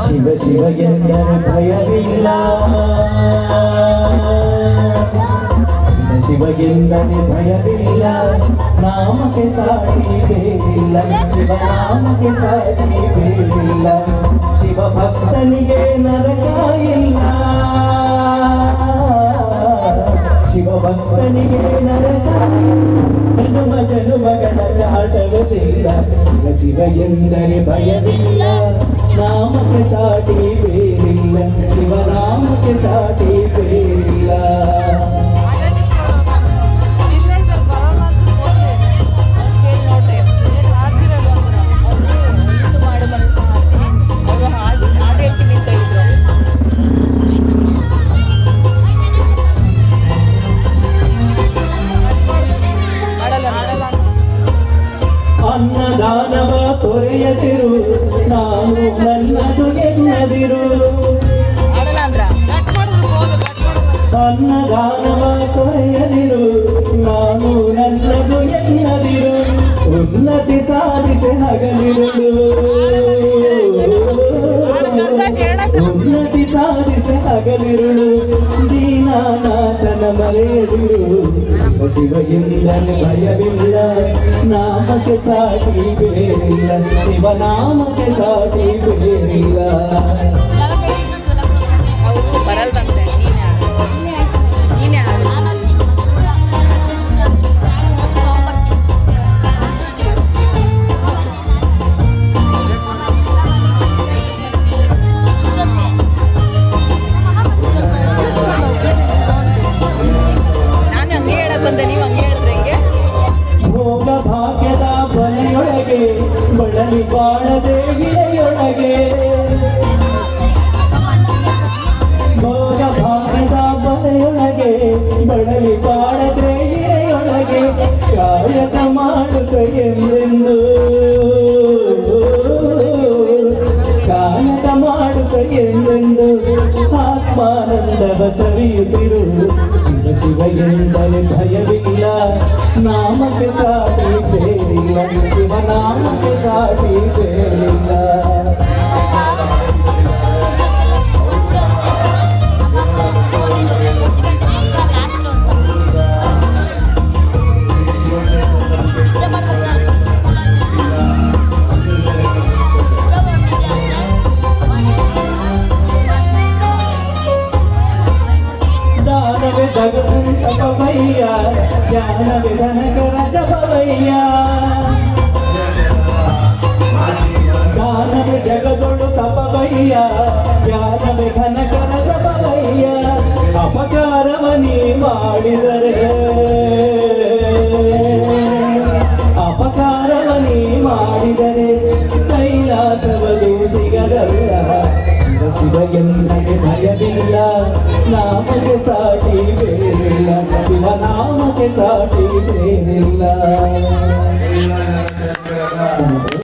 ಶಿವ ಶಿವ ಎಂದರೆ ಭಯವಿಲ್ಲ, ಶಿವ ಎಂದರೆ ಭಯವಿಲ್ಲ, ನಾಮಕ್ಕೆ ಸಾಟಿ ಬೇರಿಲ್ಲ, ಶಿವ ನಾಮಕ್ಕೆ ಸಾಟಿ ಬೇರಿಲ್ಲ, ಶಿವ ಭಕ್ತನಿಗೆ ನರಕ ಇಲ್ಲ, ಶಿವ ಭಕ್ತನಿಗೆ ನರಕ ಜನುಮ ಜನುಮಗಳ ಆಟವದಿಲ್ಲ, ಶಿವ ಎಂದರೆ ಭಯವಿಲ್ಲ, ನಾಮಕ್ಕೆ ಸಾಟಿ ಬೇರಿಲ್ಲ, ಶಿವನಾಮಕ್ಕೆ ಸಾಟಿ ಬೇರಿಲ್ಲ. ಅನ್ನದಾನವ ತೊರೆಯದಿರು, ನಾನು ನನ್ನದು ಎನ್ನದಿರು, ಅನ್ನದಾನವ ತೊರೆಯದಿರು, ನಾನು ನನ್ನದು ಎನ್ನದಿರು, ಉನ್ನತಿ ಸಾಧಿಸಿ ಹಗಲಿರುಳು, ಉನ್ನತಿ ಸಾಧಿಸಿ ಹಗಲಿರುಳು, ದೀನಾನಾಥನ ಮರೆಯದಿರು, ಶಿವ ಶಿವ ಎಂದರೆ ಭಯವಿಲ್ಲ, ನಾಮಕ್ಕೆ ಸಾಟಿ ಬೇರಿಲ್ಲ, ಶಿವನಾಮಕ್ಕೆ ಸಾಟಿ ಬೇರಿಲ್ಲ. ಭೋಗ ಭಾಗ್ಯದ ಬಲೆಯೊಳಗೆ ಬಳಲಿ ಬಾಳದೆ ಗಿಳೆಯೊಳಗೆ, ಭೋಗ ಭಾಗ್ಯದ ಬಲೆಯೊಳಗೆ ಬಳಲಿ ಬಾಳದೆ ಗಿಳೆಯೊಳಗೆ, ಕಾಯಕ ಮಾಡುತ್ತ ಎಂದೆಂದು, ಕಾಯಕ ಮಾಡುತ್ತ ಎಂದೆಂದು ಆತ್ಮಾನಂದವ ಸವಿಯುತ್ತಿರು, ಶಿವ ಶಿವ ಎಂದರೆ ಭಯವಿಲ್ಲ, ನಾಮಕ್ಕೆ ಸಾಟಿ ಬೇರಿಲ್ಲ, ಶಿವನಾಮಕ್ಕೆ ಸಾಟಿ ಬೇರಿಲ್ಲ. ದಾನವೇ ಜಗವಂತಪವಯ್ಯ, ಜ್ಞಾನವೇ ಧನಕರ ಜಪವಯ್ಯ, ದಾನವೇ ಜಗದೊಳು ತಪವಯ್ಯ, ಜ್ಞಾನವೇ ಘನಕರ ಜಪವಯ್ಯ, ಅಪಕಾರವ ನೀ ಮಾಡಿದರೆ, ಅಪಕಾರವ ನೀ ಮಾಡಿದರೆ ಕೈಲಾಸವದು ಸಿಗದಲ್ಲ, ಶಿವ ಎಂದರೆ ಭಯವಿಲ್ಲ, ನಾಮಕ್ಕೆ ಸಾಟಿ ಬೇರಿಲ್ಲ, ಶಿವನಾಮಕ್ಕೆ ಸಾಟಿ ಬೇರಿಲ್ಲ.